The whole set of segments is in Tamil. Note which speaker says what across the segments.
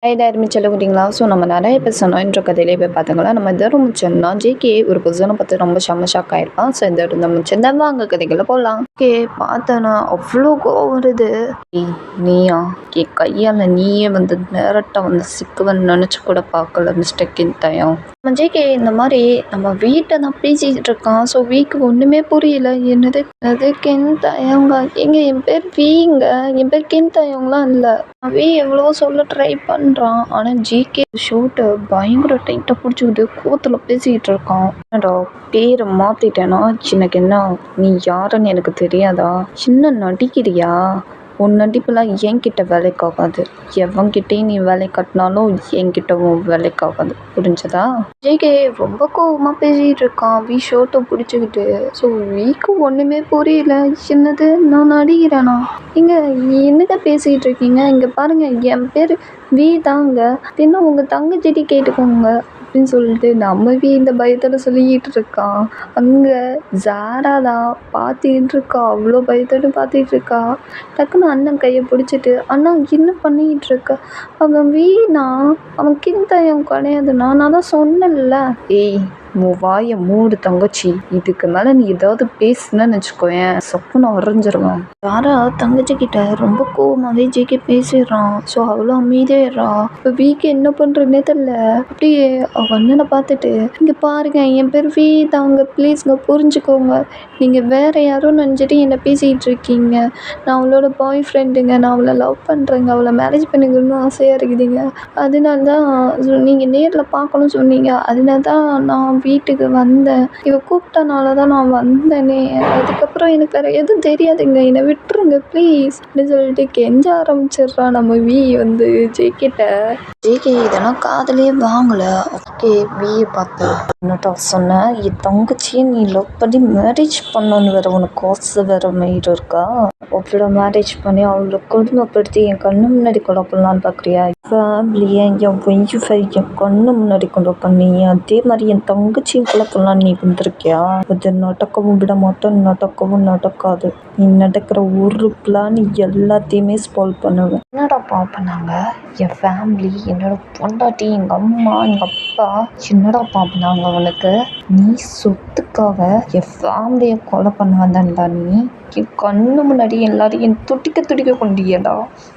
Speaker 1: ஐயாயிரம் செல்லக்குட்டிங்களா? ஸோ நம்ம நிறைய பேர் சொன்னோன்ற கதையிலே போய் பார்த்தாங்களா நம்ம தருமுச்சன்னா ஜேகே ஒரு பொசிஷனை பார்த்து ரொம்ப ஷாக் ஆயிருப்பான். ஸோ இந்த நம்ம வாங்க கதைகளை போகலாம். ஓகே பார்த்தேன்னா அவ்வளோ கோவம் வருது. நீயா என் கையால் நீயே வந்து நேரட்டாக வந்து சிக்குவன்னு நினச்சி கூட பார்க்கல மிஸ்டேக்கின் தயம். நம்ம ஜேகே இந்த மாதிரி நம்ம வீட்டை தான் பேசிக்கிட்டு இருக்கான். ஸோ வீக்கு ஒன்றுமே புரியல. என்னது அது கென் தயங்க எங்க என் பேர் வீங்க, என் பேர் கென் தயங்கலாம் இல்லை. வி எவ்வளவோ சொல்ல ட்ரை பண்ணுறான். ஆனால் ஜிகே ஷூட்டை பயங்கர டைட்டாக பிடிச்சிக்கிட்டு கோத்தில் பேசிக்கிட்டு இருக்கான். என்னடா பேரை மாற்றிட்டேன்னா எனக்கு என்ன, நீ யாருன்னு எனக்கு தெரியாதா? சின்ன நடிக்கிறியா? உன் நடிப்புலாம் என்கிட்ட வேலைக்காகாது. எவன்கிட்டையும் நீ வேலை கட்டினாலும் என்கிட்டவும் வேலைக்காகாது. புரிஞ்சதா? ஜேகே ரொம்ப கோவமாக பேசிகிட்டு இருக்கான். வி ஷர்ட்டை பிடிச்சிக்கிட்டு. ஸோ வீக்கு ஒன்றுமே புரியல. என்னது நான் நடிக்கிறேனா? இங்கே என்னங்க பேசிகிட்டு இருக்கீங்க? இங்கே பாருங்கள், என் பேர் வி தாங்க. இன்னும் உங்கள் தங்கச்சிட்டி கேட்டுக்கோங்க அப்படின்னு சொல்லிட்டு நம்ம வி இந்த பயத்தில் சொல்லிக்கிட்டு இருக்கான். அங்கே ஜாரா தான் பார்த்துக்கிட்டு இருக்கா. அவ்வளோ பயத்தோடு பார்த்துட்டு இருக்கா. டக்குன்னு அண்ணன் கையை பிடிச்சிட்டு, அண்ணா என்ன பண்ணிக்கிட்டு இருக்க? அவன் வீணா, அவன் கிந்தயம் கிடையாதுண்ணா, நான் தான் சொன்னேன்ல. ஏய் உன் வாயை மூடு தங்கச்சி. இதுக்கு மேலே நீ ஏதாவது பேசுனன்னு வச்சுக்கோயேன், சொப்புன்னு உறைஞ்சிருவேன். யாரா தங்கச்சி கிட்ட ரொம்ப கோவமாகவே ஜேகே பேசிடுறான். ஸோ அவ்வளோ அமைதியாயிடுறா. இப்போ வீக்கு என்ன பண்ணுறதுனே தெரியல. அப்படியே அவள் அண்ணனை பார்த்துட்டு, இங்கே பாருங்க என் பேர் வீ தாங்க, ப்ளீஸ்ங்க புரிஞ்சுக்கோங்க. நீங்கள் வேறு யாரும் நினச்சிட்டு என்னை பேசிக்கிட்டு இருக்கீங்க. நான் அவளோட பாய் ஃப்ரெண்டுங்க, நான் அவளை லவ் பண்ணுறேங்க, அவளை மேரேஜ் பண்ணிக்கணும்னு ஆசையாக இருக்குதுங்க. அதனால தான் நீங்கள் நேரில் பார்க்கணும்னு சொன்னீங்க. அதனால தான் நான் வீட்டுக்கு வந்தேன். இவ கூப்பிட்டனால தான் நான் வந்தேனே. அதுக்கப்புறம் எனக்கு வேறு எதுவும் தெரியாதுங்க, என்னை விட்டுருங்க ப்ளீஸ் அப்படின்னு சொல்லிட்டு கெஞ்ச ஆரம்பிச்சிடுறா நம்ம வி வந்து ஜேகிட்ட. ஜேகே இதெல்லாம் காதலே வாங்கலை. ஓகே வியை பார்த்து என்னட்டா சொன்னேன், என் தங்கச்சியை நீ லவ் பண்ணி மேரேஜ் பண்ணணுன்னு வேறு உனக்கு ஆசை வேறு மயிறு இருக்கா? அவ்வளோ மேரேஜ் பண்ணி அவளை கொடுமைப்படுத்தி என் கண்ணு முன்னாடி கொலை பண்ணலான்னு பார்க்குறியா? ஃபேமிலியை என் ஒய்ஃபை என் கண்ணு முன்னாடி கொண்டு பண்ணி அதே மாதிரி என் தங்கச்சியும் கொலை பண்ணலான்னு நீ வந்திருக்கியா? அது நடக்கவும் விட மாட்டேன், நடக்கவும் நடக்காது. நீ நடக்கிற ஒரு பிளான் எல்லாத்தையுமே ஸ்பாயில் பண்ணுவேன். என்னடா பண்ணாங்க? என் ஃபேமிலி, என்னோட பொண்டாட்டி, எங்கள் அம்மா, எங்கள் அப்பா என்னடா பண்ணாங்க அவனுக்கு? நீ சொத்துக்காக என் ஃபேமிலியை கொலை பண்ண வந்தேன்டா நீ. என் கண்ணு முன்னாடி எல்லாரையும் துடிக்க கொண்டியடா.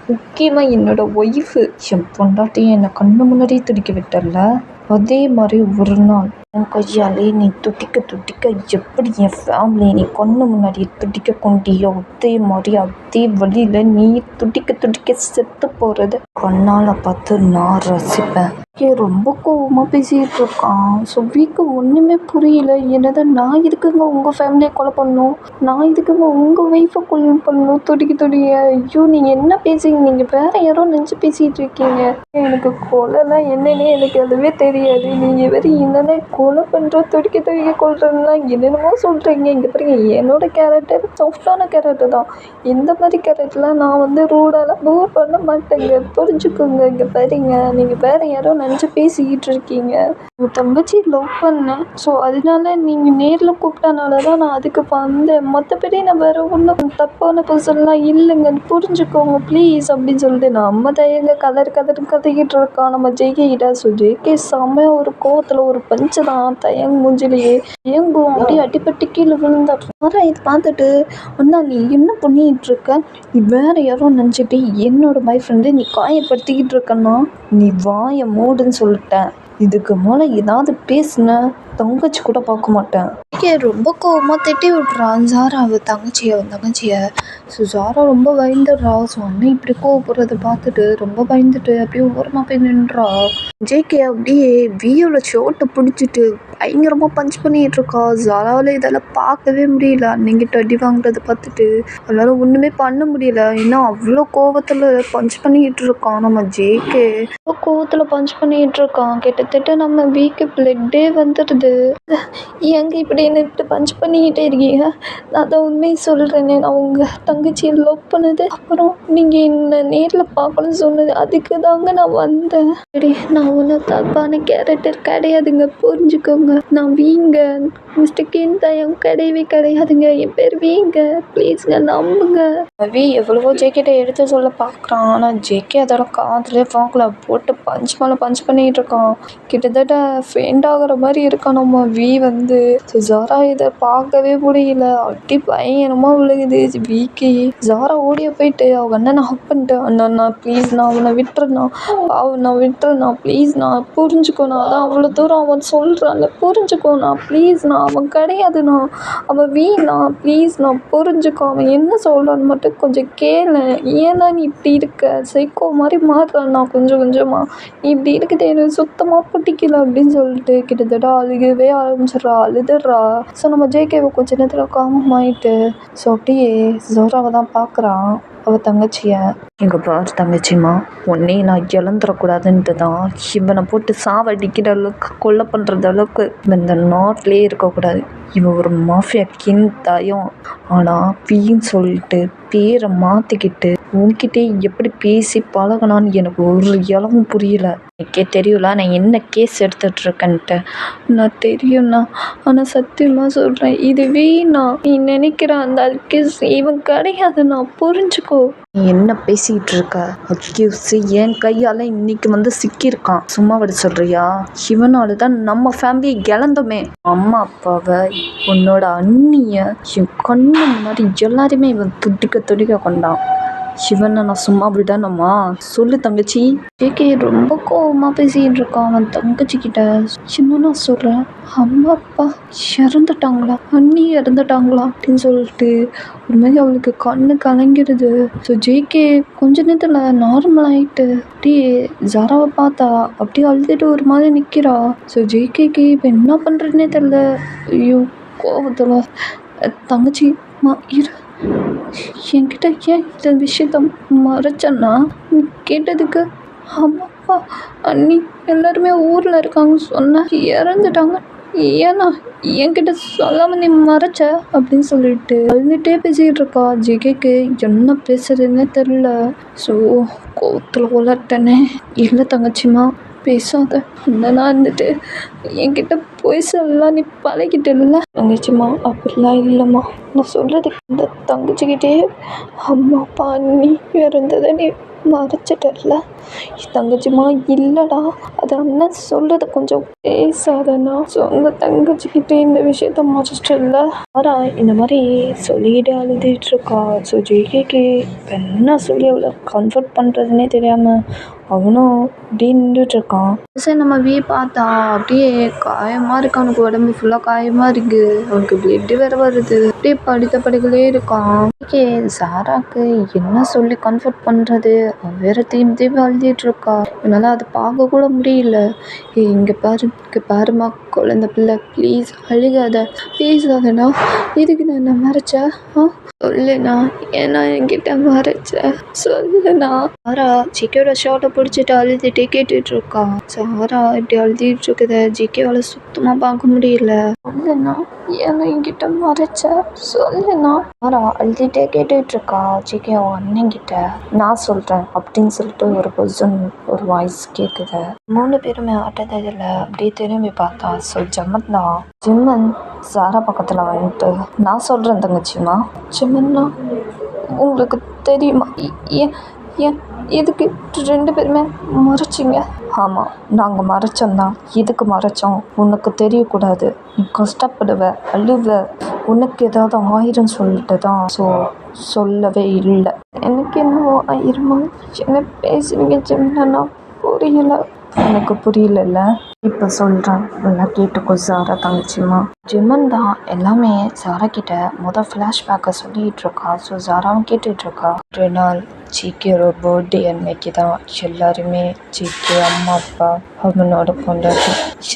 Speaker 1: முக்கியமாக என்னோட ஒய்ஃபு, என் பொண்டாட்டியும் என்னை கண்ணு முன்னாடியே துடிக்க விட்டல. அதே மாதிரி ஒரு நாள் உன் கையாலே நீ துடிக்க எப்படி என் ஃபேமிலியை நீ கண்ணு முன்னாடி துடிக்க கொண்டியோ அதே மாதிரி அதே வழியில் நீ துடிக்க செத்து போகிறது கண்ணால் பார்த்து நான் ரசிப்பேன். ரொம்ப கோவமாக பேசிகிட்டு இருக்கான். ஸோ வீக்கு ஒன்றுமே புரியல. என்னது நான் இதுக்குங்க உங்கள் ஃபேமிலியை கொலை பண்ணணும், நான் இதுக்குங்க உங்கள் ஒய்ஃபை கொலை பண்ணணும் துடிக்க. ஐயோ நீங்கள் என்ன பேசுங்க, நீங்கள் வேறு யாரோ நினச்சி பேசிகிட்டு இருக்கீங்க. எனக்கு கொலைலாம் என்னன்னே எனக்கு அதுவே தெரியாது. நீங்கள் வேறு என்னென்ன கொலை பண்ணுற துடிக்க கொள்றதுலாம் என்னென்னமோ சொல்கிறீங்க. இங்கே பாருங்க, என்னோட கேரக்டர் சாஃப்டான கேரக்டர் தான். இந்த மாதிரி கேரக்டர்லாம் நான் வந்து ரூடாலாம் மூவ் பண்ண மாட்டேங்க, புரிஞ்சுக்கோங்க. இங்கே பாருங்க, நீங்கள் வேறு யாரோ நினச்சி பேசிக்கிட்டு இருக்கீங்க. உங்கள் தங்கச்சி லவ் பண்ணேன். ஸோ அதனால நீங்கள் நேரில் கூப்பிட்டனால தான் நான் அதுக்கு வந்தேன். மற்றபடி நான் வேறு ஒன்றும் தப்பான பர்சன்லாம் இல்லைங்க, புரிஞ்சுக்கோங்க ப்ளீஸ் அப்படின்னு சொல்லிட்டு நம்ம தயங்க கதறிக்கிட்டு இருக்கான் நம்ம ஜேகே கிட்ட. ஸோ ஜேகே செம்மையாக ஒரு கோவத்தில் ஒரு பஞ்சு தான் தயங்கு மூஞ்சிலேயே ஏங்கும். அப்படியே அடிப்பட்டு கீழே விழுந்தார். இது பார்த்துட்டு, அண்ணா நீ என்ன பண்ணிக்கிட்டு இருக்க? நீ வேறு யாரோ நினச்சிட்டு என்னோட பாய் ஃப்ரெண்டு நீ காயப்படுத்திக்கிட்டு இருக்கன்னா, நீ வாயை மூடுன்னு சொல்லிட்டேன். இதுக்கு மேலே ஏதாவது பேசுன தங்கச்சி கூட பார்க்க மாட்டேன். ரொம்ப கோவமாக திட்டி விட்டுறான் ஜாரா அவன் தங்கச்சியை. ஸோ ஜாரா ரொம்ப பயந்துடுறா. ஸோ அண்ணன் இப்படி கோவப்படுறதை பார்த்துட்டு ரொம்ப பயந்துட்டு அப்படியே ஓரமாக போய் நின்றா. ஜேகே அப்படியே வியோட ஷோட்டை பிடிச்சிட்டு பயங்கரமாக பஞ்ச் பண்ணிகிட்டு இருக்கா. ஜாராவில் இதெல்லாம் பார்க்கவே முடியல. அன்னைங்கிட்ட அடி வாங்குறதை பார்த்துட்டு அதனால ஒன்றுமே பண்ண முடியல. ஏன்னா அவ்வளோ கோவத்தில் பஞ்ச் பண்ணிக்கிட்டு இருக்கான் நம்ம ஜேகே. அவ்வளோ கோவத்தில் பஞ்ச் பண்ணிக்கிட்டு இருக்கான். கிட்டத்தட்ட நம்ம வீக்கு பிளட்டே வந்துடுது. ஏங்க இப்படி என்ன இப்படி பஞ்ச் பண்ணிக்கிட்டே இருக்கீங்க? நான் தான் உண்மையை சொல்கிறேனே, நான் உங்கள் தங்கச்சியை லவ் பண்ணது, அப்புறம் நீங்கள் என்ன நேரில் பார்க்கணும்னு சொன்னது, அதுக்கு தாங்க நான் வந்தேன். சரி நான் நான் ஒன்றும் தப்பான கேரக்டர் கிடையாதுங்க, புரிஞ்சுக்கோங்க. நான் வீங்க, மிஸ்டர் கின்தயம் கிடையவே கிடையாதுங்க. என் பேர் வீங்க, ப்ளீஸுங்க நம்புங்க. வி எவ்வளவோ ஜேகேட்ட எடுத்து சொல்ல பார்க்குறான். ஆனால் ஜேகே அதோட காதுலேயே பார்க்கல. போட்டு பஞ்ச் மேலே பஞ்ச் பண்ணிகிட்டு இருக்கான். கிட்டத்தட்ட ஃபெயிண்ட் ஆகிற மாதிரி இருக்கான் நம்ம வி வந்து. ஜாரா இதை பார்க்கவே முடியல. அடி பயங்கரமாக விழுகுது விக்கு. ஜாரா ஓடிய போயிட்டு அவங்க அண்ணனை ஹக் பண்ணிட்டு, அண்ணா ப்ளீஸ் நான் அவனை விட்டுறேண்ணா, நான் விட்டுறேண்ணா ப்ளீஸ்ண்ணா, புரிஞ்சுக்கோண்ணா, அதான் அவ்வளோ தூரம் அவன் சொல்கிறான்ல, புரிஞ்சுக்கோண்ணா ப்ளீஸ்ண்ணா, அவன் கிடையாதுண்ணா, அவன் வீணா, ப்ளீஸ்ண்ணா புரிஞ்சுக்கோ, அவன் என்ன சொல்கிறான்னு மட்டும் கொஞ்சம் கேளு. ஏன்னா நீ இப்படி இருக்க, சைக்கோ மாதிரி மாறுறான்னா கொஞ்சம் கொஞ்சமாக, நீ இப்படி இருக்குது எனக்கு சுத்தமாக பிடிக்கல அப்படின்னு சொல்லிட்டு கிட்டத்தட்ட அழுகவே ஆரம்பிச்சிடுறா, அழுதுடுறா. ஸோ நம்ம ஜேகேவை கொஞ்ச நேரத்தில் காமமாயிட்டு ஸோ அப்படியே ஜோராவை தான் பார்க்குறான் அவள் தங்கச்சியை. இங்கே பாரு தங்கச்சிம்மா, உன்னே நான் இழந்துடக்கூடாதுன்ட்டு தான் இவனை போட்டு சாவடிக்கிற அளவுக்கு கொலை பண்ணுறது அளவுக்கு இந்த நாட்டிலே இருக்கக்கூடாது. இவன் ஒரு மாஃபியா கின்தயம். ஆனால் பீன்னு சொல்லிட்டு பேரை மாற்றிக்கிட்டு உன்கிட்டே எப்படி பேசி பழகினான்னு எனக்கு ஒரு இளவும் புரியல. எனக்கே தெரியல நான் என்ன கேஸ் எடுத்துகிட்ருக்கேன்ட்டு. நான் தெரியும்ண்ணா, ஆனால் சத்தியமாக சொல்கிறேன், இது வீணா நீ நினைக்கிற அந்த அல்கேஸ் இவன் கிடையாதுண்ணா, புரிஞ்சுக்கோ. நீ என்ன பேசிக்கிட்டு இருக்க? அக்யூஸ் என் கையால் இன்னைக்கு வந்து சிக்கியிருக்கான், சும்மா விட சொல்கிறியா? இவனால தான் நம்ம ஃபேமிலியை இழந்தோமே. அம்மா அப்பாவை, உன்னோட அண்ணியை, என் கண்ணு முன்னாடி எல்லாருமே இவன் துடிக்க கொண்டான். சிவனை நான் சும்மா விடணுமா? சொல்லு தங்கச்சி. ஜேகே ரொம்ப கோவமாக பேசிகிட்டு இருக்கான் அவன் தங்கச்சி கிட்ட. சின்ன நான் சொல்கிறேன், அம்மா அப்பா இறந்துட்டாங்களா, அண்ணி இறந்துட்டாங்களா அப்படின்னு சொல்லிட்டு ஒரு மாதிரி அவளுக்கு கண்ணு கலங்கிடுது. ஸோ ஜேகே கொஞ்ச நேரத்தில் நார்மல் ஆகிட்டு அப்படியே ஜாராவை பார்த்தா அப்படியே அழுதுட்டு ஒரு மாதிரி நிற்கிறா. ஸோ ஜேகேக்கு இப்போ என்ன பண்ணுறதுனே தெரில. ஐயோ கோவத்தில் தங்கச்சி இரு, என்கிட்ட ஏன் இந்த விஷயத்த மறைச்சேன்னா, நீ கேட்டதுக்கு அம்மா அப்பா அண்ணி எல்லாருமே ஊரில் இருக்காங்க சொன்ன, இறந்துட்டாங்க, ஏன்னா என்கிட்ட சொல்லாமல் நீ மறைச்ச அப்படின்னு சொல்லிட்டு அழுதுகிட்டே பேசிக்கிட்டு இருக்கா. ஜிகேக்கு என்ன பேசுறதுன்னே தெரில. ஸோ கோவத்தில் உலர்ட்டனே. இல்லை தங்கச்சிம்மா பேசாத, அண்ணனா இருந்துட்டு என்கிட்ட போய் சொல்லலாம் நீ பழகிட்டல. தங்கச்சிம்மா அப்படிலாம் இல்லைம்மா, நான் சொல்கிறது இந்த தங்கச்சிக்கிட்டே அம்மா அப்பா அண்ணி இறந்ததை நீ மறைச்சிட்டல. தங்கச்சிம்மா இல்லைடா, அது அண்ணன் சொல்கிறத கொஞ்சம் பேசாதண்ணா. ஸோ அந்த தங்கச்சிக்கிட்டே இந்த விஷயத்த மறைச்சிட்டல. ஆரா இந்த மாதிரி சொல்லிக்கிட்டே அழுதுட்டு இருக்கா. ஸோ ஜேகேக்கு என்ன சொல்லி அவளை கம்ஃபர்ட் பண்ணுறதுனே தெரியாமல் அவனும் அப்படியே நின்றுட்டுருக்கான். சரி நம்ம வீ பார்த்தா அப்படியே காயமாக இருக்கு, அவனுக்கு உடம்பு ஃபுல்லாக காயமாக இருக்குது, அவனுக்கு பிளட்டு வேறு வருது, அப்படியே படுத்த படுகளே இருக்கான். ஓகே சாராக்கு என்ன சொல்லி கம்ஃபர்ட் பண்ணுறது, வேறு திரும்பி அழுதிட்டுருக்கா. என்னால் அதை பார்க்க கூட முடியல. இங்கே பாருமா குழந்தை பிள்ளை, ப்ளீஸ் அழுகாத, பேசாதண்ணா, இதுக்கு நான் என்ன மறைச்சேன்? சொல்லுண்ணா, ஏன்னா என்கிட்ட மறைச்ச சொல்லுண்ணா. சாரா ஜிகேயோட ஷார்ட்டை பிடிச்சிட்டு அழுதுகிட்டே கேட்டுட்டு இருக்கா. சாரா இப்படி அழுதிட்டு இருக்குத ஜிகேவால சுத்தமாக பார்க்க முடியல. சொல்லுண்ணா, ஏன்னா என்கிட்ட மறைச்ச சொல்லுண்ணா. சாரா அழுதுகிட்டே கேட்டுட்டு இருக்கா ஜிகே அவங்க அண்ணங்கிட்ட. நான் சொல்கிறேன் அப்படின்னு சொல்லிட்டு ஒரு பொசிஷன் ஒரு வாய்ஸ் கேட்குது. 3 பேருமே ஆட்டத்தில் அப்படியே திரும்பி பார்த்தா ஜிம்மன் சாரா பக்கத்தில் வந்துட்டு, நான் சொல்கிறேன் தங்கச்சிம்மா. ஜிம்மன்னா உங்களுக்கு தெரியுமா ஏன் எதுக்கு 2 பேருமே மறைச்சிங்க? ஆமாம், நாங்கள் மறைச்சோம்தான். எதுக்கு மறைச்சோம்? உனக்கு தெரியக்கூடாது, நீ கஷ்டப்படுவ, அழுவ, உனக்கு ஏதாவது ஆயிரம் சொல்லிட்டு தான். ஸோ சொல்லவே இல்லை. எனக்கு என்னவோ ஆயிருமா? என்ன பேசுறீங்க ஜிம்மன்னா? புரியலை. எனக்கு புரியல, இப்போ சொல்கிறேன், எல்லாம் கேட்டுக்கோ சாரா தங்கச்சிம்மா. ஜிம்மன் தான் எல்லாமே சாரா கிட்ட ஃப்ளாஷ்பேக்கை சொல்லிகிட்டு இருக்கா. ஸோ சாராவும் கேட்டுட்ருக்கா. ஒரு நாள் ஜிகேயோட பர்த்டே அன்னைக்கு தான் எல்லாருமே ஜிகே அம்மா அப்பா அவனோட கொண்டாடி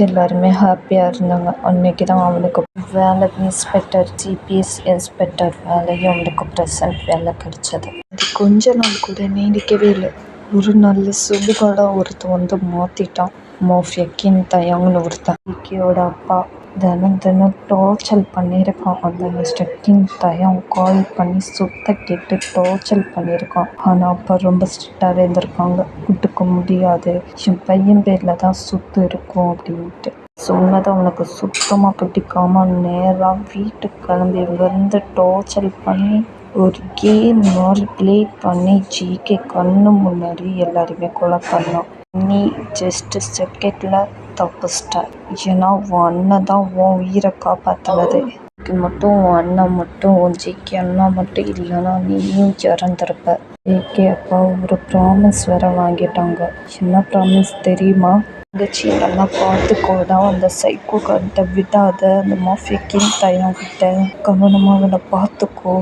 Speaker 1: எல்லாருமே ஹாப்பியாக இருந்தாங்க. அன்னைக்கு தான் அவனுக்கு வேலை இன்ஸ்பெக்டர் ஜிபிஎஸ் இன்ஸ்பெக்டர் வேலையும் அவனுக்கு ப்ரெசன்ட் வேலை கிடைச்சது. அது கொஞ்ச நாள் கூட நீடிக்கவே இல்லை. ஒரு நல்ல சுடுகாடாக ஒருத்தன் வந்து மாற்றிட்டான். மாஃபியா கின்தயம்னு ஒருத்தன். ஜிகேயோட அப்பா தினம் தினம் டார்ச்சர் பண்ணியிருக்கான். அந்த மிஸ்டர் கிங் தயம் கால் பண்ணி சுத்த கேட்டு டார்ச்சர் பண்ணியிருக்கான். ஆனால் அப்போ ரொம்ப ஸ்ட்ரிக்டாகவே இருந்திருக்காங்க. விட்டுக்க முடியாது, என் பையன் பேரில் தான் சொத்து இருக்கும் அப்படின்ட்டு சொன்னதை அவனுக்கு சுத்தமாக பிடிக்காம நேராக வீட்டுக்கு கிளம்பி வந்து டார்ச்சர் பண்ணி ஒரு கேம் மாதிரி ப்ளே பண்ணி ஜிகே கண்ணு முன்னாடி எல்லாரையுமே கொலை பண்ணான். நீ ஜஸ்ட் செகண்டில் தப்பிச்சிட்ட. ஏன்னா உன் அண்ணன் தான் உன் உயிரை காப்பாற்றினது. மட்டும் உன் அண்ணன் மட்டும் உன் ஜிகே அண்ணா மட்டும் இல்லைன்னா நீயும் இறந்துருப்ப. ஜிகே அப்பா ஒரு ப்ராமிஸ் வேற வாங்கிட்டாங்க. என்ன ப்ராமிஸ் தெரியுமா? தங்கச்சி நல்லா பார்த்துக்கோடா, அந்த சைக்கோ கிட்ட விடாத, அந்த மாஃபியா கிங் தயம் கிட்ட கவனமாக அவனை பார்த்துக்கோ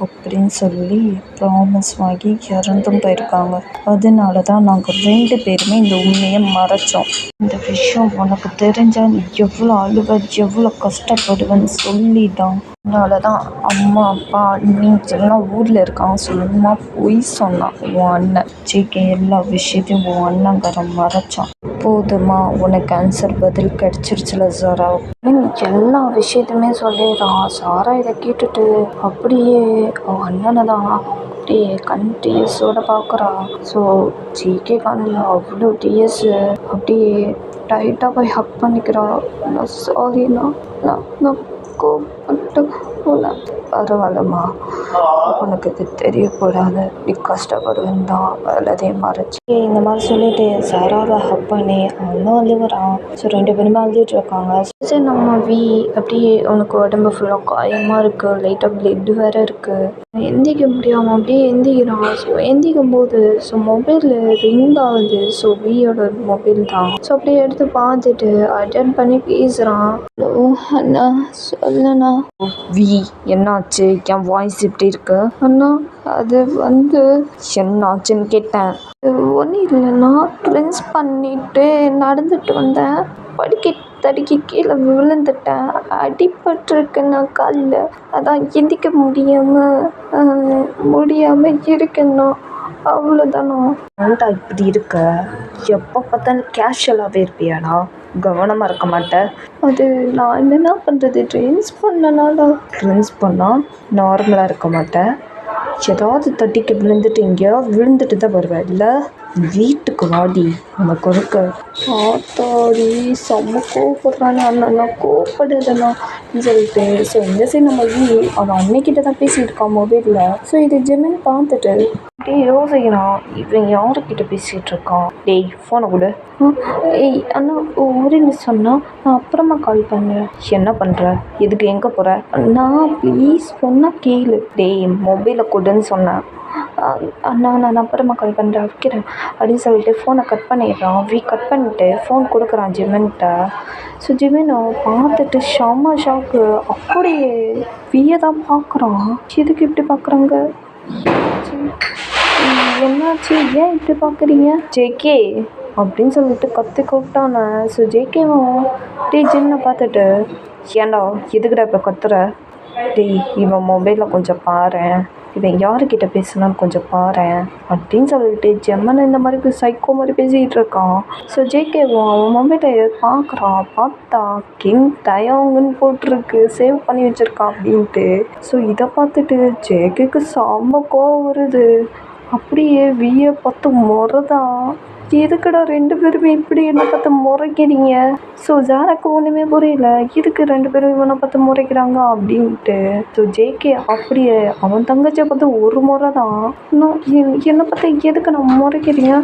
Speaker 1: அப்படின்னு சொல்லி ப்ராமிஸ் வாங்கி இறந்தும் போயிருக்காங்க. அதனால தான் நாங்கள் 2 பேருமே இந்த உண்மையை மறைச்சோம். இந்த விஷயம் உனக்கு தெரிஞ்சா நீ எவ்வளோ அழுவ, எவ்வளோ கஷ்டப்படுவேன்னு சொல்லிட்டான். அதனால தான் அம்மா அப்பா அண்ணி எல்லாம் ஊரில் இருக்காங்க சும்மா பொய் சொன்னான். உன் அண்ணன் ஜிகே எல்லா விஷயத்தையும் உன் அண்ணங்காரன் மறைச்சான். போதுமா, உனக்கு ஆன்சர் பதில் கிடச்சிருச்சுல சாரா. எல்லா விஷயத்தையுமே சொல்லிடுறான். சாரா இதை கேட்டுட்டு அப்படியே அவன் அண்ணனை தான் அப்படியே கண் டிஎஸோட பார்க்குறா. ஸோ ஜிகே கண்ணில் அவ்வளோ டிஎஸ்ஸு அப்படியே டைட்டாக போய் ஹக் பண்ணிக்கிறா. நான் சாரிண்ணா, நான் கோப்பட்டு போல. பரவாயில்லம்மா, உனக்கு இது தெரியக்கூடாது, நீ கஷ்டப்படுவேன் தான் எல்லாத்தையும் மறைச்சி இந்த மாதிரி சொல்லிட்டு சாராவை ஹக் பண்ணி அவனும் அழுகுறான். ஸோ 2 பேருமே அழுதுட்டு இருக்காங்க. சரி நம்ம அப்படியே உனக்கு உடம்பு ஃபுல்லாக காயமாக இருக்குது, லைட்டாக பிளட் வேறு இருக்குது, எந்திக்க முடியாமல் அப்படியே எந்திக்கிறான். ஸோ எந்திக்கும் போது மொபைலில் ரிங் ஆகுது. ஸோ வியோட மொபைல் தான். ஸோ அப்படியே எடுத்து பார்த்துட்டு அட்டென்ட் பண்ணி பேசுகிறான். Hello Anna, சொல்லுண்ணா. வி, என்னாச்சு? என் வாய்ஸ் இப்படி இருக்கு? அண்ணா அது என்னாச்சுன்னு கேட்டேன். ஒன்றும் இல்லைண்ணா, ட்ரிங்க்ஸ் பண்ணிட்டு நடந்துட்டு வந்தேன், தடுக்கி கீழே விழுந்துட்டேன், அடிபட்டிருக்குண்ணா காலில், அதான் எந்திக்க முடியாமல் இருக்குண்ணா, அவ்வளோதானா. ஏன்டா இப்படி இருக்க? எப்போ பார்த்தாலும் கேஷுவலாகவே இருப்பியாடா, கவனமாக இருக்க மாட்டேன். அது நான் என்னென்ன பண்ணுறது, ட்ரிங்க்ஸ் பண்ணால் நார்மலாக இருக்க மாட்டேன், ஏதாவது தட்டிக்கு விழுந்துட்டு எங்கேயாவது விழுந்துட்டு தான் வருவேன். இல்லை வீட்டுக்கு வாடி, உனக்கு இருக்க. ஆத்தாடி செம்ம கோவப்படுறானே அண்ணா, கோவப்படுதுண்ணா சொல்லிட்டு. ஸோ இந்த சைடு நம்ம அவன் அன்னைக்கிட்ட தான் பேசிகிட்டு இருக்கான் மொபைலில். ஸோ இது ஜெமின் பார்த்துட்டு அப்படியே யோசிக்கிறான், இவன் யாருக்கிட்ட பேசிகிட்டு இருக்கான். டேய் ஃபோனை கொடு. ஏய் அண்ணா ஒரு நிமிஷம், நான் அப்புறமா கால் பண்ணுறேன். என்ன பண்ணுற, எதுக்கு, எங்கே போகிற? நான் ப்ளீஸ் சொன்னால் கேளு. டேய் மொபைலை கொடுன்னு சொன்னேன். அண்ணா நான் அப்புறமா கால் பண்ணுறேன், வைக்கிறேன் அப்படின்னு சொல்லிட்டு ஃபோனை கட் பண்ணிடுறான். கட் பண்ணிவிட்டு ஃபோன் கொடுக்குறான் ஜிமின்கிட்ட. ஸோ ஜிமின் பார்த்துட்டு செம்ம ஷாக்கு. அப்படியே வியை தான் பார்க்குறான். எதுக்கு இப்படி பார்க்குறாங்க, என்னாச்சு, ஏன் இப்படி பார்க்குறீங்க ஜேகே அப்படின்னு சொல்லிட்டு கற்று கூப்பிட்டானே. ஸோ ஜேகேவும் ஜிம்னை பார்த்துட்டு, ஏன்டா எதுக்குடா இப்போ கத்துற? டேய் இவன் மொபைலில் கொஞ்சம் பாரேன், இவன் யாருக்கிட்ட பேசுனான்னு கொஞ்சம் பாரேன் அப்படின்னு சொல்லிட்டு ஜெம்மன் இந்த மாதிரி சைக்கோ மாதிரி பேசிகிட்டு இருக்கான். ஸோ ஜேகேவும் அவன் மொபைலை பார்க்குறான். பார்த்தா கிங் தயங்குன்னு போட்டிருக்கு, சேவ் பண்ணி வச்சுருக்கான் அப்படின்ட்டு. ஸோ இதை பார்த்துட்டு ஜேகேக்கு செம்ம கோவம் வருது. அப்படியே வியை பார்த்து முறைதான், எதுக்குடா 2 பேருமே இப்படி என்னை பார்த்து முறைக்கிறீங்க? ஸோ ஜாராக்கு ஒன்றுமே புரியல, எதுக்கு 2 பேரும் இவனை பார்த்து முறைக்கிறாங்க அப்படின்ட்டு. ஸோ ஜேகே அப்படியே அவன் தங்கச்சியை பார்த்து ஒரு முறை தான், என்னை பார்த்து எதுக்கு நான் முறைக்கிறீங்க,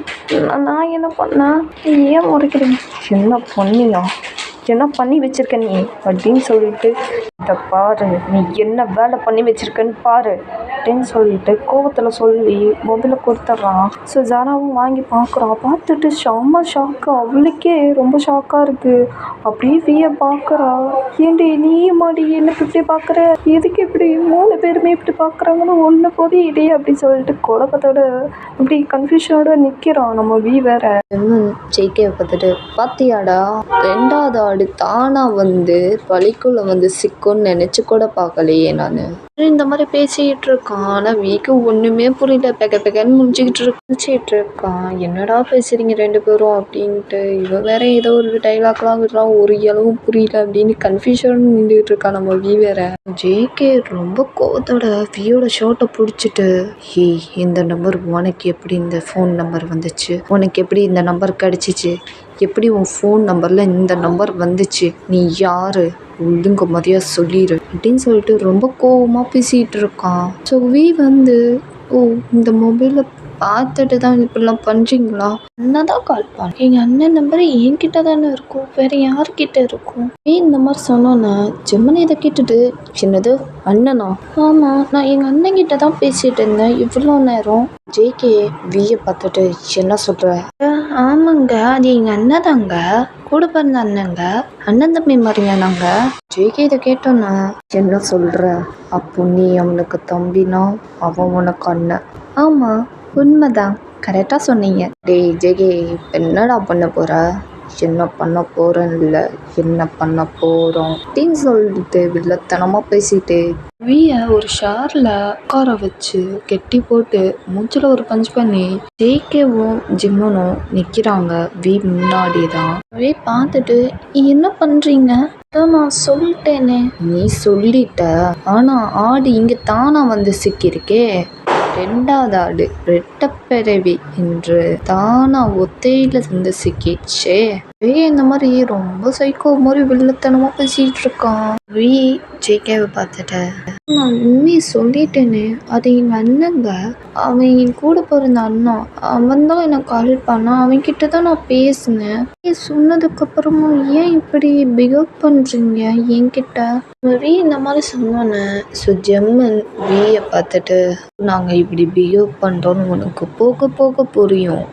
Speaker 1: நான் என்ன பண்ணேன், ஏன் முறைக்கிறீங்க, என்ன பண்ணியா, என்ன பண்ணி வச்சிருக்க நீ அப்படின்னு சொல்லிட்டு, இதை பாரு நீ என்ன வேலை பண்ணி வச்சிருக்கன்னு பாரு அப்படின்னு சொல்லிட்டு கோவத்தில் சொல்லி மொபைலை கொடுத்துட்றான். ஸோ ஜாராவும் வாங்கி பார்க்குறான். பார்த்துட்டு செம்ம ஷாக்கு, அவளுக்கே ரொம்ப ஷாக்காக இருக்குது. அப்படியே வியை பார்க்குறா. ஏண்டி நீ மாடி என்ன இப்படி பார்க்குற, எதுக்கு இப்படி 3 பேருமே இப்படி பார்க்குறாங்கன்னு ஒன்று போதே இடி அப்படின்னு சொல்லிட்டு குழப்பத்தோட அப்படி கன்ஃபியூஷனோட நிற்கிறான் நம்ம வேற. ஜேகே பார்த்துட்டு, பாத்தியாடா 2வது ஆடு தானாக பலிக்குள்ளே சிக்குன்னு நினச்சி கூட பார்க்கலையே நான், இந்த மாதிரி பேசிக்கிட்டு இருக்கான். இருக்கான். ஆனால் வீக்கு ஒன்றுமே புரியல. பெக்கன்னு முடிச்சுட்டு இருக்கான். என்னடா பேசுறீங்க 2 பேரும் அப்படின்ட்டு. இவ வேற ஏதோ ஒரு டைலாக்லாம் விடுறான். ஒரு அளவும் புரியல அப்படின்னு கன்ஃபியூஷன் நின்றுட்டு இருக்கான் நம்ம வீ வேற. ஜேகே ரொம்ப கோவத்தோட வியோட ஷர்ட்டை பிடிச்சிட்டு, ஏய் இந்த நம்பர் உனக்கு எப்படி இந்த ஃபோன் நம்பர் வந்துச்சு? உனக்கு எப்படி இந்த நம்பர் கிடச்சிச்சு? எப்படி உன் ஃபோன் நம்பரில் இந்த நம்பர் வந்துச்சு? நீ யாரு? ஒழுங்கு மதியாக சொல்லிடு அப்படின்னு சொல்லிட்டு ரொம்ப கோவமாக பேசிகிட்டு இருக்கான். ஸோ வி வந்து, ஓ இந்த மொபைலில் பார்த்துட்டு தான் இப்படிலாம் பண்ணுறீங்களா? அண்ணன் தான் கால் பண்ண. எங்கள் அண்ணன் நம்பர் என்கிட்ட தானே இருக்கும், வேறு யார்கிட்ட இருக்கும்? இந்த மாதிரி சொன்னோன்னே ஜெமினி இதை கேட்டுட்டு, சின்னது அண்ணனா? ஆமாம், நான் எங்கள் அண்ணன் கிட்ட தான் பேசிகிட்டு இருந்தேன் இவ்வளோ நேரம். ஜேகே வியை பார்த்துட்டு, என்ன சொல்கிற? ஆமாங்க, அது எங்கள் அண்ணன் தாங்க, கூட பிறந்த அண்ணங்க, அண்ணன் தம்பி மாதிரிங்க நாங்கள். ஜேகே இதை கேட்டோன்னா, என்ன சொல்கிற? அப்போ நீ அவனுக்கு தம்பினா அவன் உனக்கு அண்ணன். ஆமாம் உண்மைதான், கரெக்டாக சொன்னீங்க. டேய் ஜேகே, இப்போ என்னடா பண்ண போகிற? என்ன பண்ண போகிறேன்னு இல்லை, என்ன பண்ண போகிறோம் அப்படின்னு சொல்லிட்டு வில்லத்தனமாக பேசிட்டு வியை ஒரு ஷாரில் உட்கார வச்சு கெட்டி போட்டு மூச்சில் ஒரு பஞ்ச் பண்ணி ஜேகேவும் ஜிம்மனும் நிற்கிறாங்க வி முன்னாடி தான். வி பார்த்துட்டு, என்ன பண்ணுறீங்க? நான் சொல்லிட்டேனே. நீ சொல்லிட்ட, ஆனால் ஆடு இங்கே தானா வந்து சிக்கியிருக்கே. 2வது ஆடு ரெட்டப்பிறவி என்று தானா ஒத்தையில வந்து சிக்கிச்சே. இந்த மாதிரி ரொம்ப சைக்கோ மாதிரி வில்லத்தனமா பேசிட்டு இருக்கான். ஜேகேவை பார்த்துட்டு, நான் உண்மையை சொல்லிட்டேனே, அது எங்கள் அண்ணங்க, அவன் என் கூட பிறந்த அண்ணா, அவன் தான் எனக்கு கால் பண்ணான், அவன்கிட்ட தான் நான் பேசினேன். சொன்னதுக்கப்புறமும் ஏன் இப்படி பிஹேவ் பண்ணுறீங்க என்கிட்ட? இந்த மாதிரி சொன்னோன்னே ஜெம்மன் வியை பார்த்துட்டு, நாங்கள் இப்படி பிஹேவ் பண்ணுறோன்னு உனக்கு போக போக புரியும்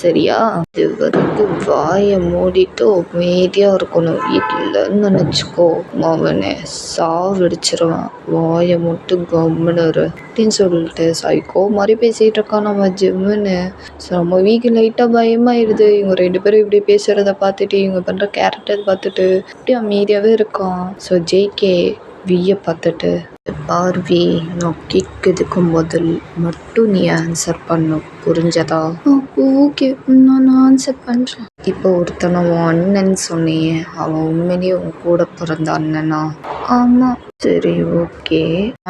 Speaker 1: சரியா? இது வரைக்கும் வாயை மூடிட்டு அமைதியாக இருக்கணும். இல்லைன்னு நினச்சிக்கோ, அவனை சாவடிச்சிருவான். வாயை மட்டும் கம்முனரு அப்படின்னு சொல்லிட்டு சைக்கோ மாதிரி பேசிகிட்டு இருக்கான் நம்ம ஜிம்முன்னு. ஸோ நம்ம வீக்கு லைட்டாக பயமாயிடுது. இவங்க 2 பேரும் இப்படி பேசுகிறத பார்த்துட்டு, இவங்க பண்ணுற கேரக்டர் பார்த்துட்டு இப்படி அமைதியாகவே இருக்கான். ஸோ ஜேகே வியை பார்த்துட்டு, பார்வி, நான் கேட்குறதுக்கு பதில் மட்டும் நீ ஆன்சர் பண்ணும், புரிஞ்சதா? ஓகே, நான் ஆன்சர் பண்ணுறேன். இப்போ ஒருத்தனை உன் அண்ணன் சொன்னியே, அவன் உண்மையிலேயே உன் கூட பிறந்த அண்ணனா? ஆமாம். சரி, ஓகே.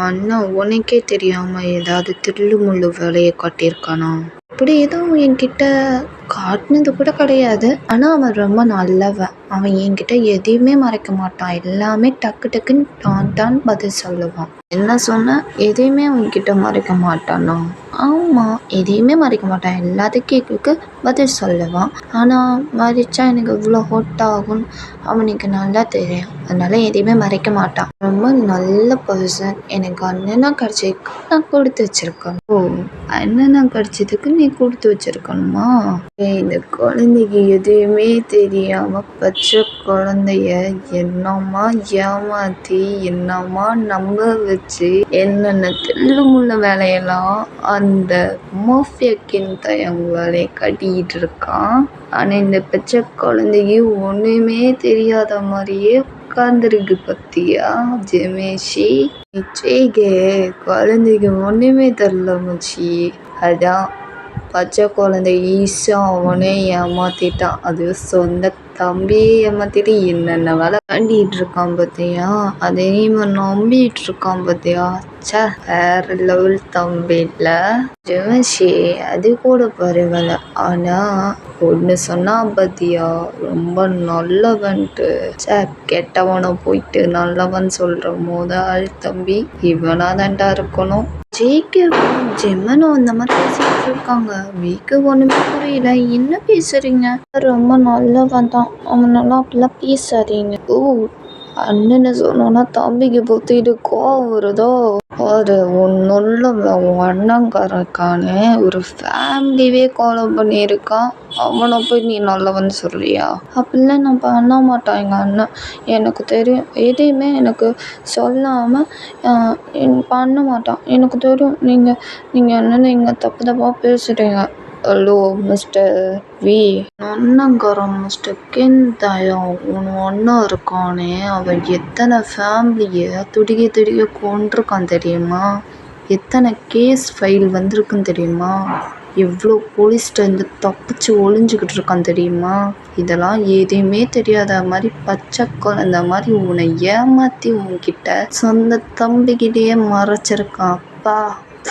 Speaker 1: அண்ணன் உனக்கே தெரியாமல் ஏதாவது தில்லு முள்ளு வேலையை காட்டியிருக்கானா? அப்படி எதுவும் என்கிட்ட காட்டினது கூட கிடையாது. ஆனால் அவன் ரொம்ப நல்லவன். அவன் என்கிட்ட எதையுமே மறைக்க மாட்டான். எல்லாமே டக்கு டக்குன்னு தான் பதில் சொல்லுவான். என்ன சொன்ன? எதையுமே அவன்கிட்ட மறைக்க மாட்டானா? ஆமாம், எதையுமே மறைக்க மாட்டான். எல்லாத்துக்கும் பதில் சொல்லுவான். ஆனால் மறைச்சா எனக்கு இவ்வளோ ஹோட் ஆகும்னு அவனுக்கு நல்லா தெரியும். அதனால எதையுமே மறைக்க மாட்டான். ரொம்ப நல்ல பர்சன். எனக்கு அண்ணனா கிடச்சதுக்கு நான் கொடுத்து வச்சிருக்கேன். ஓ, அண்ணனா கிடச்சதுக்கு நீ கொடுத்து வச்சிருக்கணுமா? இந்த குழந்தைக்கு எதுவுமே தெரியாம பச்சை குழந்தைய என்னம்மா ஏமாத்தி, என்னம்மா நம்ப வச்சு, என்னென்ன தில்லுமுள்ள வேலையெல்லாம் அந்த மாஃபியாக்கின் தயம் வேலையை கட்டிக்கிட்டு இருக்கான். ஆனா இந்த பச்சை குழந்தைக்கு ஒண்ணுமே தெரியாத மாதிரியே உட்கார்ந்துருக்கு பத்தியா ஜெமேஷி? ஜேகே, குழந்தைக்கு ஒண்ணுமே தெரியல மச்சி. அதான் பச்சை குழந்தை ஈஸா அவனே ஏமாத்திட்டான். அது சொந்த தம்பியே ஏமாத்திட்டு என்னென்ன வேலை பண்ணிட்டு இருக்கான் பார்த்தியா? அதையும் நம்பிட்டு இருக்கான் பார்த்தியா? சே, வேற லெவல் தம்பி இல்லை ஜெமேஷி. அது கூட பரவாயில்ல. ஆனால் ஒன்று சொன்னா பார்த்தியா, ரொம்ப நல்லவன்ட்டு. சே, கெட்டவனை போயிட்டு நல்லவன் சொல்கிற முதல் தம்பி இவனாக தான்டா இருக்கணும். ஜேகேவும் ஜெம்மனும் அந்த மாதிரி பேசிட்டு இருக்காங்க. வீக்கு ஒன்றுமே புரியல. என்ன பேசுறீங்க? ரொம்ப நல்லவன் தான், அவனெல்லாம் அப்படிலாம் பேசாதீங்க. ஓ, அண்ணனை சொன்னோன்னா தம்பிக்கு பொத்திட்டு கோவம் வருதோ? ஒரு ஒன்றும் உன் அண்ணங்காரக்கானே ஒரு ஃபேமிலியே கொலை பண்ணியிருக்கான். அவனை போய் நீ நல்லவன் சொல்றியா? அப்படிலாம் நான் பண்ண மாட்டான் எங்கள் அண்ணன். எனக்கு தெரியும். எதையுமே எனக்கு சொல்லாமல் பண்ண மாட்டான். எனக்கு தெரியும். நீங்கள் அண்ணனை இங்கே தப்பாக பேசுகிறீங்க. ஹலோ மிஸ்டர் வி, அண்ணங்காரன் மிஸ்டர் கென் தயம். உன் அண்ணன் இருக்கானே, அவன் எத்தனை ஃபேமிலியை துடிக்க துடிக்க கொண்டிருக்கான் தெரியுமா? எத்தனை கேஸ் ஃபைல் வந்திருக்குன்னு தெரியுமா? எவ்வளோ போலீஸ்கிட்டேருந்து தப்பிச்சு ஒளிஞ்சுக்கிட்டு இருக்கான் தெரியுமா? இதெல்லாம் எதையுமே தெரியாத மாதிரி பச்சை குழந்த மாதிரி உன்னை ஏமாற்றி உன்கிட்ட சொந்த தம்பிக்கிட்டேயே மறைச்சிருக்கான். அப்பா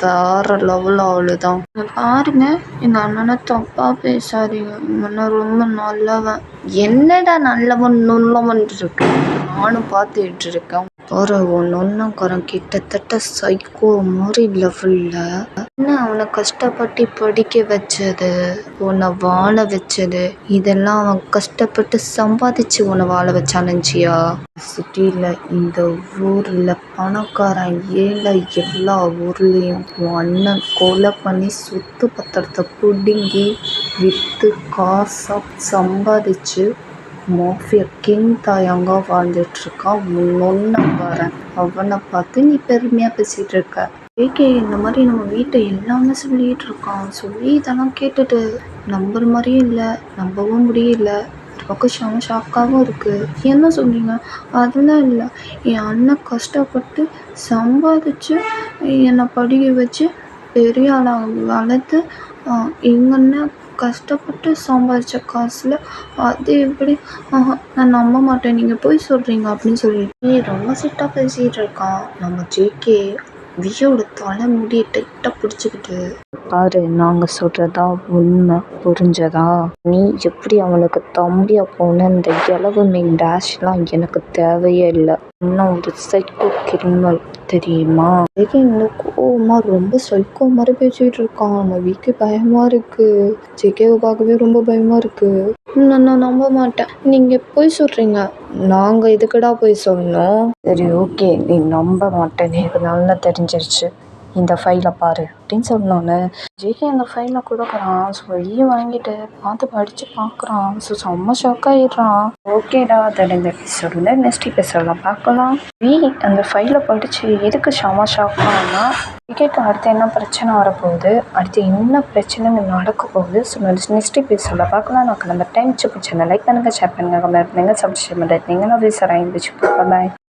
Speaker 1: வேற லெவல் அவ்வளோதான். பாருங்க, எங்கள் அண்ணனை தப்பாக பேசாதீங்க. எங்கள் அண்ணன் ரொம்ப நல்லவன். என்னடா நல்லவன் நல்லவன் இருக்கு? நானும் பார்த்துட்டு இருக்கேன். ஒரு ஒன்னொன்னக்காரன் கிட்டத்தட்ட சைக்கோ மாதிரி லெவலில் என்ன அவனை கஷ்டப்பட்டு படிக்க வச்சது, உன்னை வாழ வச்சது, இதெல்லாம் அவன் கஷ்டப்பட்டு சம்பாதிச்சு உன்னை வாழ வச்சானுச்சியா? சிட்டியில் இந்த ஊரில் பணக்காரன் ஏழை எல்லா ஊர்லேயும் உன் அண்ணன் கொலை பண்ணி சொத்து பத்திரத்தை பிடுங்கி விற்று காசை சம்பாதிச்சு மாஃபியா கிங் தாயங்க வாழ்ந்துட்டுருக்கான். முன்னொன்னக்காரன் அவனை பார்த்து நீ பெருமையாக பேசிகிட்டு இருக்க. ஏகே இந்த மாதிரி நம்ம வீட்டை எல்லாமே சொல்லிகிட்டு இருக்கான். சொல்லி இதெல்லாம் கேட்டுட்டு நம்புற மாதிரியும் இல்லை, நம்பவும் முடியல. ஒரு பக்கம் ஷாக்காகவும் இருக்குது. என்ன சொல்றீங்க? அதெல்லாம் இல்லை, என் அண்ணன் கஷ்டப்பட்டு சம்பாதிச்சு என்னை படிக்க வச்சு பெரிய ஆளாக வளர்த்து எங்கள் அண்ணன் கஷ்டப்பட்டு சம்பாதிச்ச காசில் அது எப்படி நான் நம்ப மாட்டேன், நீங்கள் போய் சொல்கிறீங்க அப்படின்னு சொல்லிட்டு ரொம்ப சிட்டாக பேசிகிட்டு இருக்கான். நம்ம ஜேகே வியோட தலை முடியை டைட்டாக பிடிச்சிக்கிட்டு, பாரு நாங்கள் சொல்கிறதா உண்மை, புரிஞ்சதா? நீ எப்படி அவனுக்கு தம்பியா போன இந்த இளவு மெயின் டேஷ்லாம் எனக்கு தேவையே இல்லை. இன்னும் ஒரு சைக்கோ கிரிமினல் தெரியுமா? இன்னும் கோவமாக ரொம்ப சைக்கோ மாதிரி பேசிகிட்டு இருக்கான். நம்ம வீக்கு பயமாக இருக்குது. ஜேகேவை பார்க்கவே ரொம்ப பயமாக இருக்குது. நான் நம்ப மாட்டேன், நீங்கள் போய் சொல்கிறீங்க. நாங்கள் எதுக்குடா போய் சொல்லணும்? சரி ஓகே, நீ நம்ப மாட்டேன்னு எனக்கு நல்லா தெரிஞ்சிருச்சு. இந்த ஃபைலை பாரு அப்படின்னு சொன்னோன்னே ஜேகே அந்த ஃபைலை கொடுக்குறான். ஸோ வெளியும் வாங்கிட்டு பார்த்து படித்து பார்க்குறான். ஸோ செம்ம ஷாக் ஆகிடுறான். ஓகேடா, அதில் இந்த எபிசோடில் நெக்ஸ்ட் எபிசோடில் பார்க்கலாம். அந்த ஃபைலை படித்து எதுக்கு செம்ம ஷாக் ஆனா ஜேகேக்கு அடுத்து என்ன பிரச்சனை வரப்போகுது, அடுத்து என்ன பிரச்சனை நடக்க போகுது. ஸோ நெக்ஸ்ட் எபிசோடில் பார்க்கலாம். நான் நம்ம டைம் சேனல் லைக் பண்ணுங்கள், ஷேர் பண்ணுங்கள், கமெண்ட் பண்ணுங்கள், சப்ஸ்கிரைப் பண்ணுறது நீங்களும் சார் ஆயிடுச்சு. பாய்.